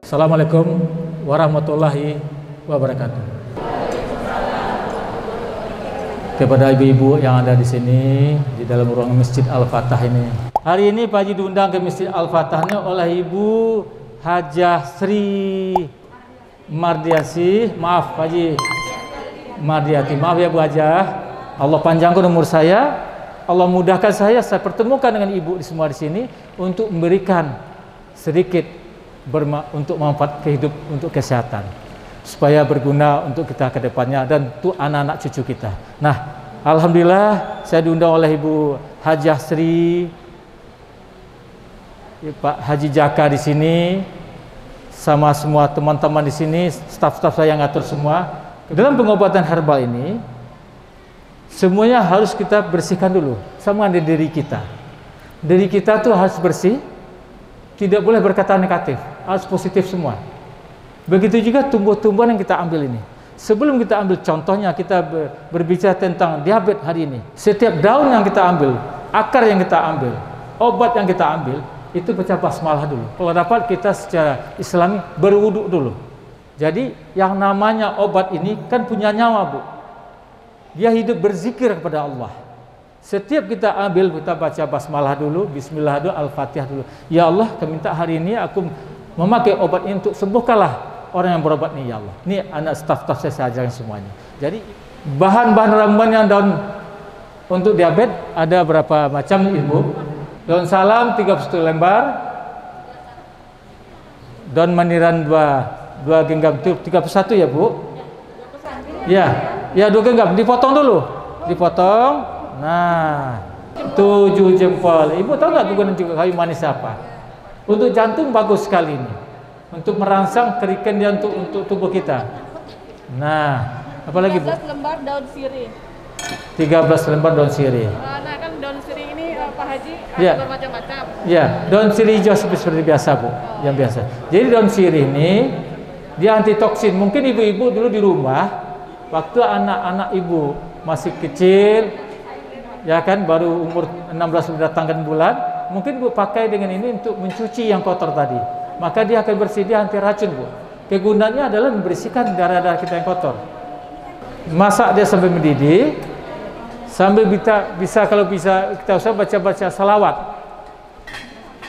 Assalamualaikum warahmatullahi wabarakatuh. Kepada ibu-ibu yang ada di sini di dalam ruang Masjid Al-Fatah ini. Hari ini Pak Haji diundang ke Masjid Al-Fatah ini oleh Ibu Hajah Sri Mardiasi. Maaf Pak Haji Mardiati. Maaf ya Bu Hajah. Allah panjangkan umur saya. Allah mudahkan saya pertemukan dengan ibu semua di sini untuk memberikan sedikit untuk manfaat kehidup untuk kesehatan supaya berguna untuk kita ke depannya dan untuk anak-anak cucu kita. Nah, alhamdulillah saya diundang oleh Ibu Hajah Sri, Pak Haji Jaka di sini, sama semua teman-teman di sini, staf-staf saya yang ngatur semua. Dalam pengobatan herbal ini, semuanya harus kita bersihkan dulu sama dengan diri kita. Diri kita tuh harus bersih, tidak boleh berkata negatif, harus positif semua. Begitu juga tumbuh-tumbuhan yang kita ambil ini. Sebelum kita ambil contohnya, kita berbicara tentang diabetes hari ini. Setiap daun yang kita ambil, akar yang kita ambil, obat yang kita ambil, itu baca basmalah dulu. Kalau dapat kita secara Islami berwudu dulu. Jadi yang namanya obat ini kan punya nyawa, Bu. Dia hidup berzikir kepada Allah. Setiap kita ambil, kita baca basmalah dulu, bismillah dulu, al-fatihah dulu. Ya Allah, kami minta hari ini aku memakai obat ini untuk sembuhkanlah orang yang berobat ini, ya Allah. Ini anak staf-staf saya ajarkan semuanya. Jadi bahan-bahan ramuan yang daun untuk diabetes ada berapa macam Ibu? Daun salam 31 lembar. Daun maniran 2 genggam itu 31 ya, Bu? Ya. Ya, 2 genggam dipotong dulu. Dipotong. Nah, 7 jempol. Ibu tahu nggak kegunaan juga kayu manis apa? Untuk jantung bagus sekali ini. Untuk merangsang kerikan dia untuk tubuh kita. Nah, apalagi Bu? 13 lembar daun sirih. 13 lembar daun sirih. Nah, kan daun sirih ini Pak Haji Ya. ada bermacam-macam. Ya, daun sirih hijau seperti biasa, Bu. Yang biasa. Jadi daun sirih ini dia antitoksin. Mungkin ibu-ibu dulu di rumah waktu anak-anak ibu masih kecil, ya kan, baru umur 16 datangkan bulan, mungkin Bu pakai dengan ini untuk mencuci yang kotor tadi. Maka dia akan bersih, dia anti racun, Bu. Kegunaannya adalah membersihkan darah-darah kita yang kotor. Masak dia sampai mendidih, sambil bisa kalau bisa kita usah baca-baca salawat.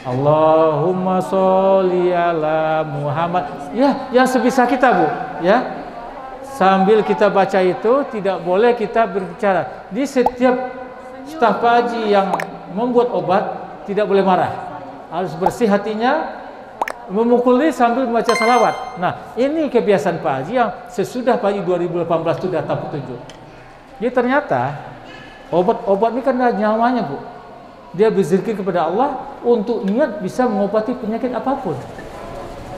Allahumma sholli ala Muhammad. Ya, yang sebisa kita, Bu, ya. Sambil kita baca itu tidak boleh kita berbicara. Di setiap staf haji yang membuat obat tidak boleh marah, harus bersih hatinya, memukuli sambil membaca salawat. Nah, ini kebiasaan Pak Haji yang sesudah Pak Haji 2018 itu datang petunjuk. Jadi ternyata obat-obat ini kan ada nyawanya, Bu. Dia berzikir kepada Allah untuk niat bisa mengobati penyakit apapun.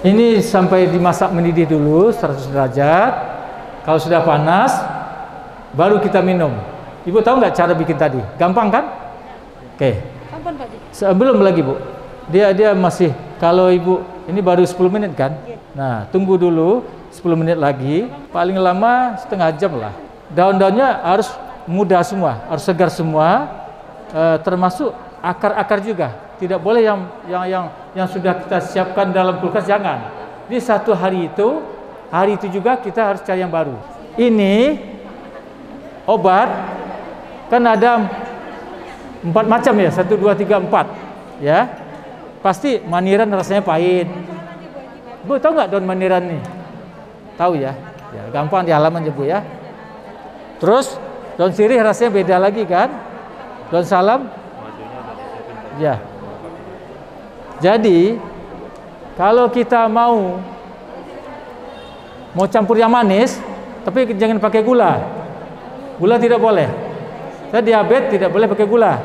Ini sampai dimasak mendidih dulu 100 derajat. Kalau sudah panas baru kita minum. Ibu tahu nggak cara bikin tadi? Gampang kan? Oke. Kapan Pak Haji? Belum lagi, Bu. Dia masih, kalau Ibu ini baru 10 menit kan? Nah, tunggu dulu 10 menit lagi. Paling lama setengah jam lah. Daun-daunnya harus muda semua, harus segar semua, termasuk akar-akar juga. Tidak boleh yang sudah kita siapkan dalam kulkas, jangan. Di satu hari itu juga kita harus cari yang baru. Ini obat kan ada 4 macam ya, 1, 2, 3, 4 ya. Pasti maniran rasanya pahit. Bu tahu nggak daun maniran nih? Tahu ya? Ya gampang di halaman aja Bu ya. Terus daun sirih rasanya beda lagi kan? Daun salam? Ya. Jadi kalau kita mau campur yang manis, tapi jangan pakai gula. Gula tidak boleh. Saya diabetes tidak boleh pakai gula,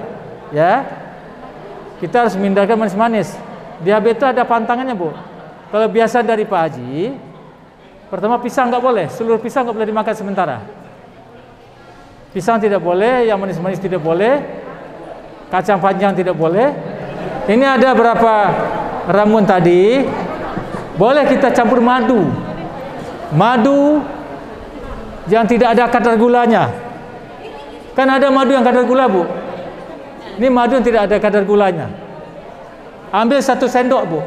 ya. Kita harus menghindarkan manis-manis. Diabetes itu ada pantangannya, Bu. Kalau biasa dari Pak Haji, pertama pisang nggak boleh, seluruh pisang nggak boleh dimakan sementara. Pisang tidak boleh, yang manis-manis tidak boleh, kacang panjang tidak boleh. Ini ada berapa ramuan tadi. Boleh kita campur madu. Madu yang tidak ada kadar gulanya. Kan ada madu yang kadar gula, Bu. Ini madu yang tidak ada kadar gulanya. Ambil 1 sendok, Bu.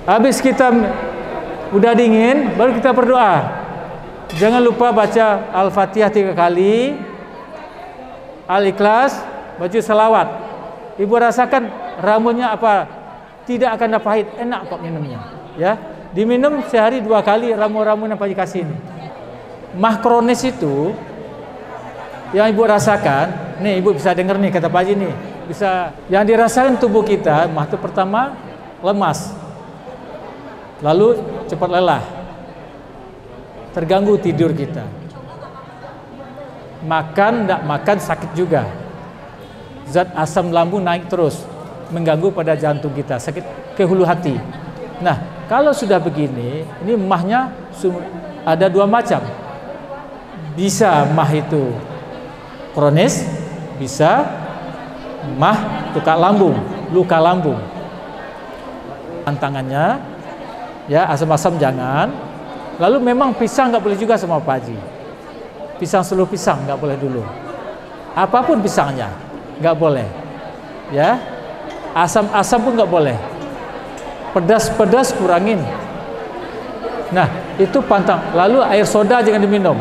Habis kita udah dingin, baru kita berdoa. Jangan lupa baca Al-Fatihah 3 kali, Al-Ikhlas, baca selawat. Ibu rasakan ramuannya apa? Tidak akan ada pahit, enak kok minumnya. Ya, diminum sehari 2 kali ramu-ramu yang Pak Haji kasih ini. Mah kronis itu yang ibu rasakan, nih ibu bisa dengar nih kata Pak Haji nih, bisa yang dirasakan tubuh kita, mah itu pertama lemas, lalu cepat lelah, terganggu tidur kita, makan tidak makan sakit juga, zat asam lambung naik terus, mengganggu pada jantung kita, sakit ke hulu hati. Nah, kalau sudah begini, ini mahnya ada 2 macam. Bisa mah itu kronis, bisa mah luka lambung. Tantangannya, ya asam-asam jangan. Lalu memang pisang nggak boleh juga sama Pak Haji. Pisang seluruh pisang nggak boleh dulu. Apapun pisangnya nggak boleh. Ya, asam-asam pun nggak boleh. Pedas-pedas kurangin. Nah, itu pantang. Lalu air soda jangan diminum.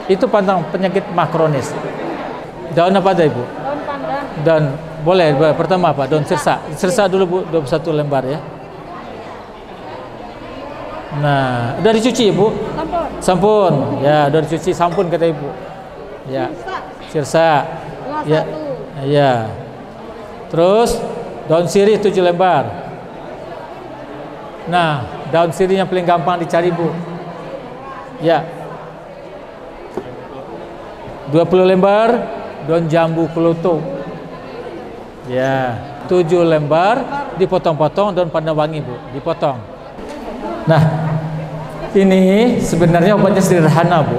Itu pantang penyakit mah kronis. Daun apa ada ibu? Daun pandan. Dan boleh. Pertama apa? Daun sirsa. Sirsa dulu bu, 21 lembar ya. Nah, udah dicuci ibu? Sampun. Sampun. Ya, udah dicuci sampun kata ibu. Ya. Sirsa. Ya. Ya. Terus daun sirih 7 lembar. Nah, daun sirih yang paling gampang dicari bu. Ya. 20 lembar daun jambu kelutuk. Ya, 7 lembar dipotong-potong daun pandan wangi bu, dipotong. Nah, ini sebenarnya obatnya sederhana bu,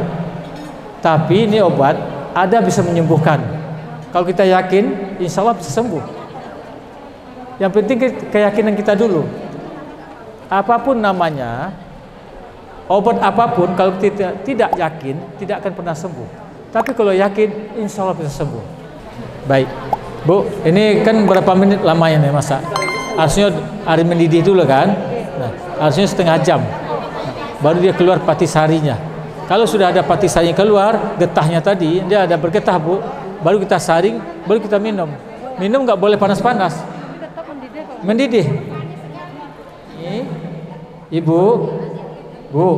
tapi ini obat ada bisa menyembuhkan. Kalau kita yakin, insya Allah bisa sembuh. Yang penting keyakinan kita dulu. Apapun namanya, obat apapun kalau kita tidak yakin, tidak akan pernah sembuh. Tapi kalau yakin, insya Allah bisa sembuh. Baik, Bu, ini kan berapa menit lamanya nih masak? Harusnya air mendidih dulu kan? Nah, harusnya setengah jam. Baru dia keluar patisarinya. Kalau sudah ada patisarinya keluar, getahnya tadi, dia ada bergetah Bu. Baru kita saring, baru kita minum. Minum nggak boleh panas-panas. Mendidih. Ini, Ibu, Bu,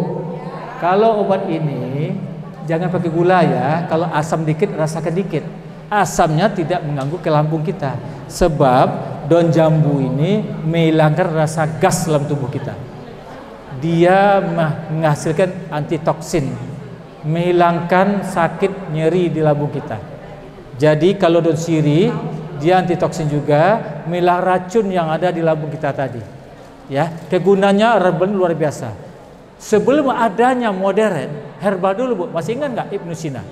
kalau obat ini jangan pakai gula ya. Kalau asam dikit, rasakan dikit. Asamnya tidak mengganggu ke lambung kita. Sebab daun jambu ini menghilangkan rasa gas dalam tubuh kita. Dia menghasilkan antitoksin, menghilangkan sakit nyeri di lambung kita. Jadi kalau daun sirih, dia antitoksin juga, menghilangkan racun yang ada di lambung kita tadi. Ya, kegunaannya luar biasa. Sebelum adanya modern, herbal dulu Bu, masih ingat nggak Ibnu Sina?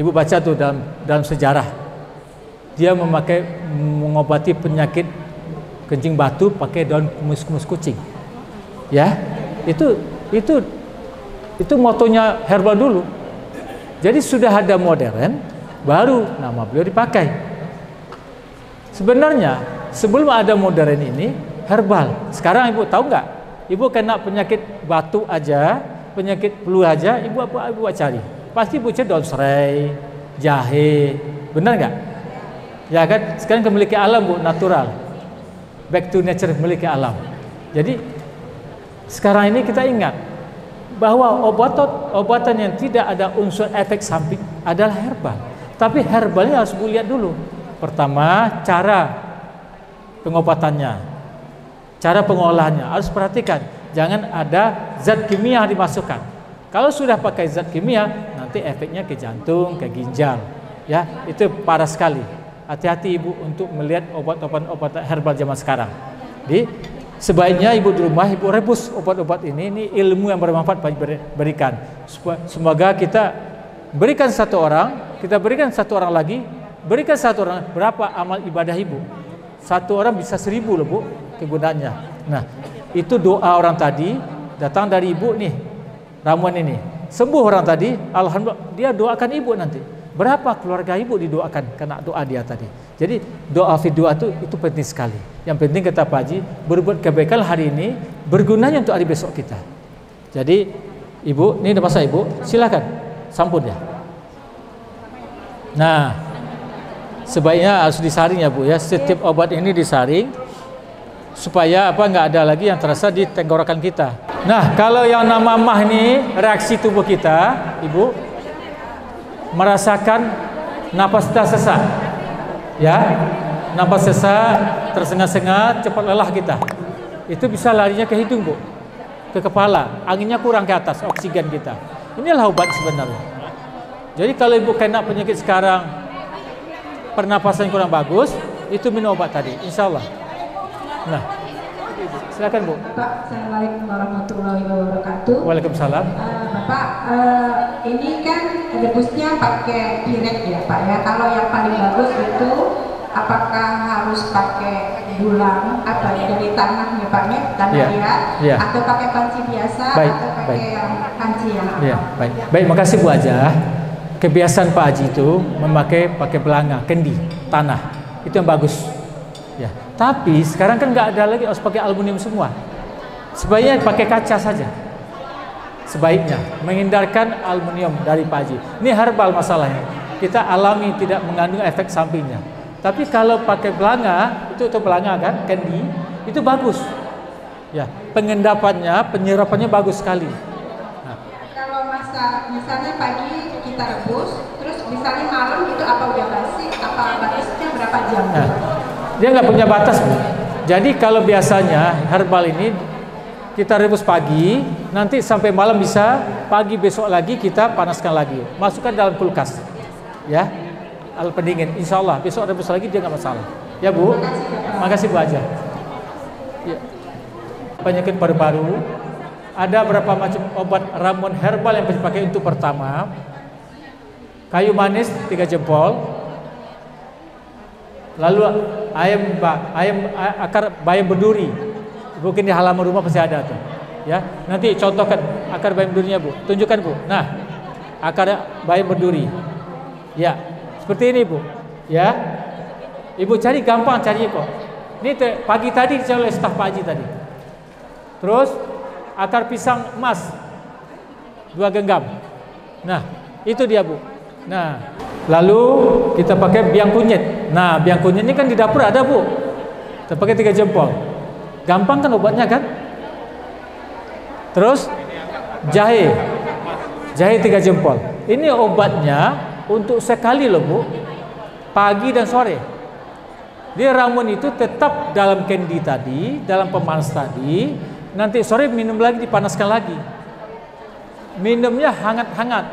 Ibu baca tuh dalam sejarah, dia mengobati penyakit kencing batu pakai daun kumus kucing. Ya, itu motonya herbal dulu. Jadi sudah ada modern, baru nama beliau dipakai. Sebenarnya sebelum ada modern ini herbal. Sekarang ibu tahu nggak? Ibu kena penyakit batu aja, penyakit flu aja, ibu cari. Pasti ibu cari daun serai, jahe, benar nggak? Ya kan? Sekarang memiliki alam bu, natural, back to nature, memiliki alam. Jadi sekarang ini kita ingat bahwa obatan yang tidak ada unsur efek samping adalah herbal. Tapi herbalnya harus ibu lihat dulu. Pertama, cara pengobatannya, cara pengolahannya harus perhatikan. Jangan ada zat kimia dimasukkan. Kalau sudah pakai zat kimia, nanti efeknya ke jantung, ke ginjal. Ya, itu parah sekali. Hati-hati ibu untuk melihat obat-obat herbal zaman sekarang. Jadi sebaiknya ibu di rumah ibu rebus obat-obat ini. Ini ilmu yang bermanfaat berikan. Semoga kita berikan satu orang, kita berikan satu orang lagi, berikan satu orang. Berapa amal ibadah ibu? Satu orang bisa 1000 loh bu kegunaannya. Nah, itu doa orang tadi datang dari ibu nih, ramuan ini sembuh orang tadi, alhamdulillah dia doakan ibu nanti. Berapa keluarga ibu didoakan kena doa dia tadi. Jadi doa fi doa itu penting sekali. Yang penting kata Pak Haji, berbuat kebaikan hari ini bergunanya untuk hari besok kita. Jadi ibu, ini udah masa ibu, silakan sampun ya. Nah, sebaiknya harus disaring ya Bu ya. Setiap obat ini disaring supaya nggak ada lagi yang terasa di tenggorokan kita. Nah, kalau yang nama mah ini reaksi tubuh kita, ibu merasakan napas kita sesak, ya, napas sesak, tersengat-sengat, cepat lelah kita. Itu bisa larinya ke hidung Bu, ke kepala, anginnya kurang ke atas, oksigen kita. Inilah obat sebenarnya. Jadi kalau ibu kena penyakit sekarang, pernapasan kurang bagus, itu minum obat tadi, insya Allah. Nah, silakan Bu. Bapak, assalamualaikum warahmatullahi wabarakatuh. Waalaikumsalam. Bapak, ini kan rebusnya pakai direct ya Pak ya. Kalau yang paling bagus itu apakah harus pakai dulang apa ya dari tanah ya Pak ya, tanah liat, atau pakai panci biasa, atau pakai yang panci yang apa? Baik, makasih Bu Haja. Kebiasaan Pak Haji itu pakai belanga, kendi, tanah. Itu yang bagus. Ya, tapi sekarang kan nggak ada lagi harus pakai aluminium semua. Sebaiknya pakai kaca saja. Sebaiknya menhindarkan aluminium dari Pak Haji. Ini herbal masalahnya. Kita alami tidak mengandung efek sampingnya. Tapi kalau pakai belanga, itu belanga kan, kendi, itu bagus. Ya, pengendapannya, penyerapannya bagus sekali. Nah. Kalau misalnya pagi kita rebus, terus misalnya malam itu apa udah basi? Apa batasnya berapa jam? Nah, dia nggak punya batas Bu. Jadi kalau biasanya herbal ini kita rebus pagi, nanti sampai malam bisa, pagi besok lagi kita panaskan lagi, masukkan dalam kulkas, ya, alat pendingin. Insya Allah besok rebus lagi dia nggak masalah. Ya Bu, makasih Bu Haja. Ya. Penyakit paru-paru, ada berapa macam obat ramuan herbal yang dipakai untuk pertama, kayu manis 3 jempol. Lalu akar bayam berduri, mungkin di halaman rumah pasti ada tuh, ya. Nanti contohkan akar bayam berdurinya Bu, tunjukkan Bu. Nah, akar bayam berduri, ya, seperti ini Bu, ya. Ibu cari gampang cari kok. Ini pagi tadi saya oleh staf Pak Haji tadi. Terus akar pisang emas 2 genggam. Nah, itu dia Bu. Nah, lalu kita pakai biang kunyit. Nah, biang kunyit ini kan di dapur ada Bu. Kita pakai 3 jempol. Gampang kan obatnya kan? Terus jahe. Jahe 3 jempol. Ini obatnya untuk sekali loh Bu. Pagi dan sore. Dia ramuan itu tetap dalam kendi tadi, dalam pemanas tadi. Nanti sore minum lagi, dipanaskan lagi. Minumnya hangat-hangat,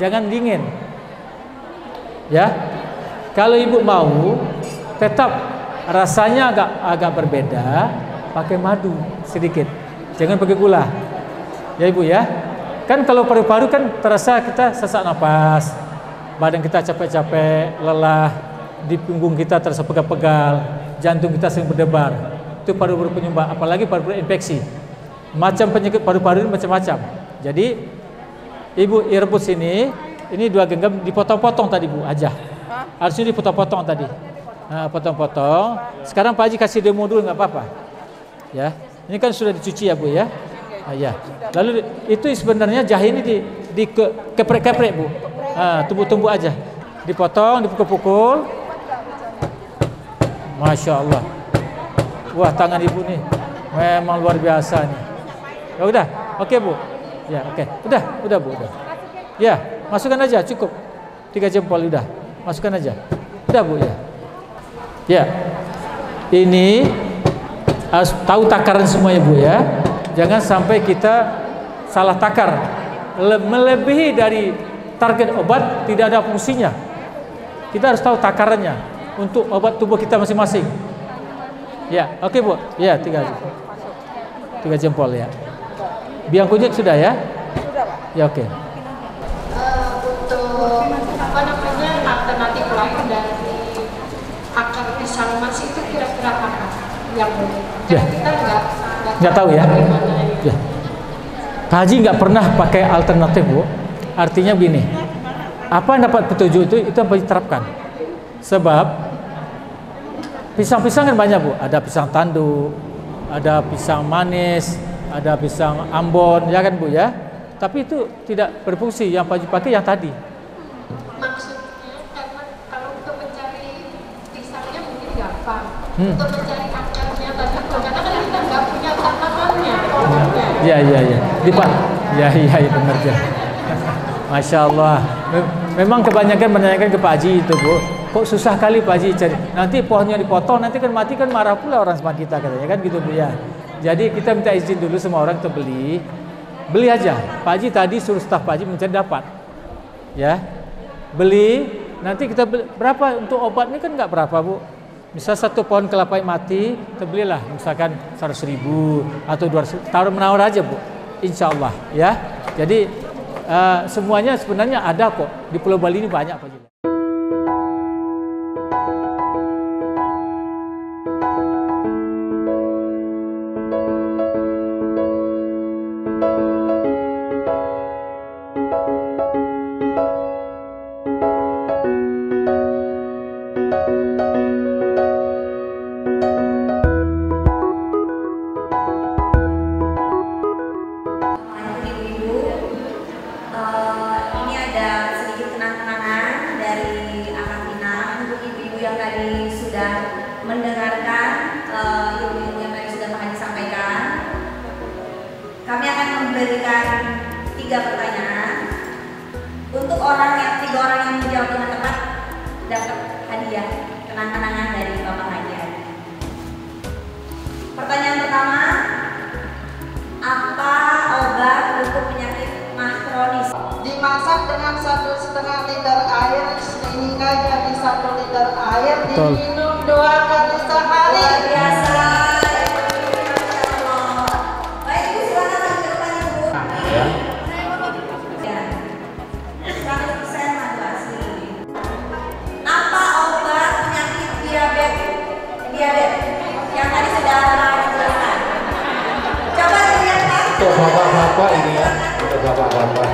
jangan dingin. Ya, kalau ibu mau tetap rasanya agak berbeda, pakai madu sedikit, jangan pakai gula. Ya Ibu ya, kan kalau paru-paru kan terasa kita sesak napas, badan kita capek-capek, lelah, di punggung kita terasa pegal-pegal, jantung kita sering berdebar. Itu paru-paru penyumbang, apalagi paru-paru infeksi. Macam penyakit paru-paru ini macam-macam. Jadi Ibu rebus ini 2 genggam, dipotong-potong tadi Bu Haja. Harusnya dipotong-potong tadi. Nah, potong-potong. Sekarang Pak Haji kasih demo dulu nggak apa-apa. Ya, ini kan sudah dicuci ya Bu ya. Nah, ya. Lalu itu sebenarnya jahe ini dikeprek-keprek Bu. Nah, tumbuk-tumbuk aja. Dipotong, dipukul-pukul. Masya Allah. Wah, tangan Ibu nih memang luar biasa nih. Ya udah, oke Bu. Ya oke, udah Bu, udah. Ya, masukkan aja cukup 3 jempol udah, masukkan aja. Udah Bu ya. Ya, ini harus tahu takaran semuanya Bu ya. Jangan sampai kita salah takar, melebihi dari target obat tidak ada fungsinya. Kita harus tahu takarannya untuk obat tubuh kita masing-masing. Ya, oke Bu. Ya, 3 jempol ya. Biang kunyit sudah ya? Sudah Pak. Ya oke. Untuk apa namanya alternatif lain dari akar pisang emas itu kira-kira apa yang Ya. kita nggak tahu ya? Ya. Pak Haji nggak pernah pakai alternatif Bu. Artinya begini, Apa yang dapat petunjuk itu yang Pak Haji terapkan. Sebab pisang-pisang kan banyak Bu, ada pisang tanduk, ada pisang manis, ada pisang Ambon, ya kan Bu ya. Tapi itu tidak berfungsi. Yang Pak Haji pakai yang tadi. Maksudnya karena kalau untuk mencari pisangnya mungkin gampang, untuk mencari akarnya tadi, karena kan kita nggak punya tanamannya, pohonnya. Ya. Ya benar ya. Masya Allah. Memang kebanyakan menanyakan ke Pak Haji itu Bu. Kok susah kali Pak Haji cari. Nanti pohonnya dipotong, nanti kan mati, kan marah pula orang sama kita katanya kan gitu Bu ya. Jadi kita minta izin dulu sama orang untuk beli. Beli aja. Pak Haji tadi suruh staf Pak Haji mencari dapat. Ya. Beli, nanti kita beli, berapa untuk obat ini kan nggak berapa Bu. Misal satu pohon kelapa yang mati, kita belilah misalkan 100.000 atau 200, taruh menawar aja Bu. Insya Allah ya. Jadi semuanya sebenarnya ada kok di Pulau Bali ini banyak Pak Haji. Ini ada sedikit kenang-kenangan dari Akak Tina untuk ibu-ibu yang tadi sudah mendengarkan ilmu yang tadi sudah Pak Haji sampaikan. Kami akan memberikan 3 pertanyaan. Untuk tiga orang yang menjawab dengan tepat dapat hadiah kenang-kenangan dari Bapak Haji. Pertanyaan pertama, apa obat untuk penyakit mah kronis? Dimasak dengan 1,5 liter air sehingga jadi 1 liter air. Betul. Diminum 2 kali sehari. Luar biasa. Baik Ibu, silakan lanjut ke depan Ibu. Ya. 100% madu asli. Apa obat penyakit diabetes yang tadi sudah dijelaskan? Coba dilihatkan. Untuk bapak-bapak ini ya, untuk bapak-bapak.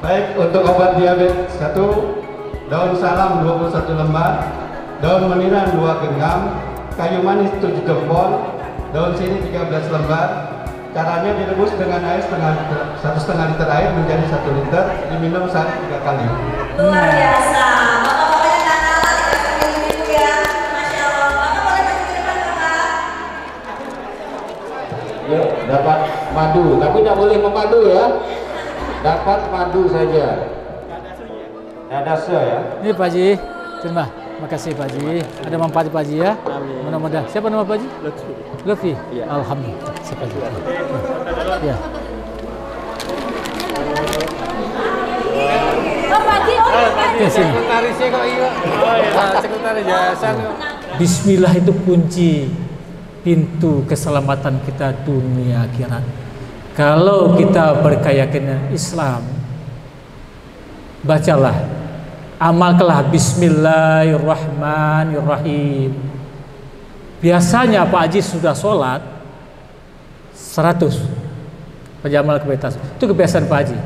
Baik, untuk obat diabetes 1, daun salam 21 lembar, daun meniran 2 genggam, kayu manis 7 jempol, daun sirih 13 lembar. Caranya direbus dengan air 1,5 liter air menjadi 1 liter, diminum sehari 3 kali. Luar biasa. Bapak-bapaknya nggak kalah dengan ibu-ibu ya. Masya Allah. Bapak boleh maju ke depan Bapak. Yuk, dapat madu, tapi tidak boleh memadu ya. Dapat madu saja. Ada se ya. Ini Pak Haji, terima kasih Pak Haji. Ada manfaat Pak Haji ya. Mudah-mudahan. Siapa nama Pak Haji? Lutfi. Iya. Alhamdulillah. Siapa Haji? Ya. Oke, sini. Sekretarisnya kok iya. Oh iya, sekretaris jasa. Bismillah itu kunci pintu keselamatan kita dunia akhirat. Kalau kita berkeyakinan Islam, bacalah, amalkanlah Bismillahirrahmanirrahim. Biasanya Pak Haji sudah sholat 100 penjamal kebetas. Itu kebiasaan Pak Haji.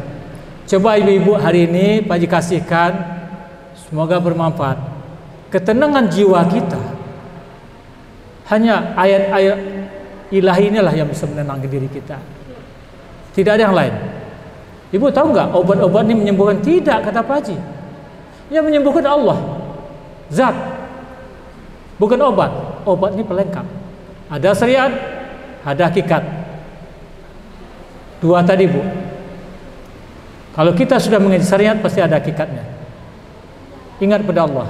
Coba ibu-ibu hari ini Pak Haji kasihkan, semoga bermanfaat. Ketenangan jiwa kita, hanya ayat-ayat ilahi inilah yang bisa menenangkan diri kita. Tidak ada yang lain. Ibu tahu nggak obat-obat ini menyembuhkan? Tidak, kata Pak Haji. Yang menyembuhkan Allah, zat, bukan obat. Obat ini pelengkap. Ada syariat, ada hakikat. 2 tadi Bu. Kalau kita sudah mengerti syariat, pasti ada hakikatnya. Ingat pada Allah.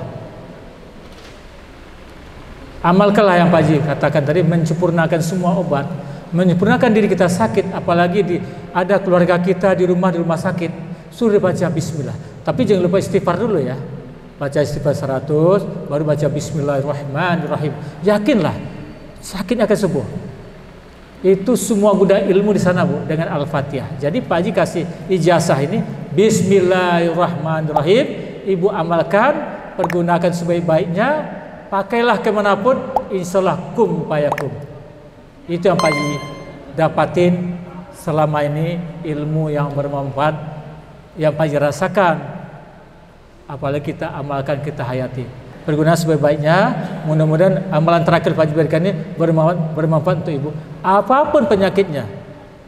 Amalkanlah yang Pak Haji katakan tadi, menyempurnakan semua obat, menyempurnakan diri kita sakit, apalagi ada keluarga kita di rumah sakit, suruh baca bismillah. Tapi jangan lupa istighfar dulu ya. Baca istighfar 100, baru baca Bismillahirrahmanirrahim. Yakinlah sakitnya akan sembuh. Itu semua gudang ilmu di sana Bu, dengan Al-Fatihah. Jadi Pak Haji kasih ijazah ini, Bismillahirrahmanirrahim. Ibu amalkan, pergunakan sebaik-baiknya, pakailah kemanapun, insyaallah kum payakum. Itu yang Pak Haji dapatin selama ini, ilmu yang bermanfaat yang Pak Haji rasakan, apalagi kita amalkan, kita hayati. Berguna sebaik-baiknya. Mudah-mudahan amalan terakhir Pak Haji berikan ini bermanfaat untuk ibu. Apapun penyakitnya,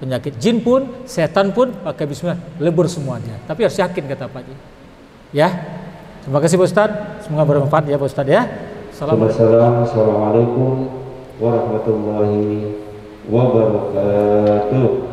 penyakit jin pun, setan pun, pakai bismillah, lebur semuanya. Tapi harus yakin, kata Pak Haji. Ya, terima kasih Pak Ustadz. Semoga bermanfaat ya Pak Ustadz ya. Assalamualaikum warahmatullahi wabarakatuh.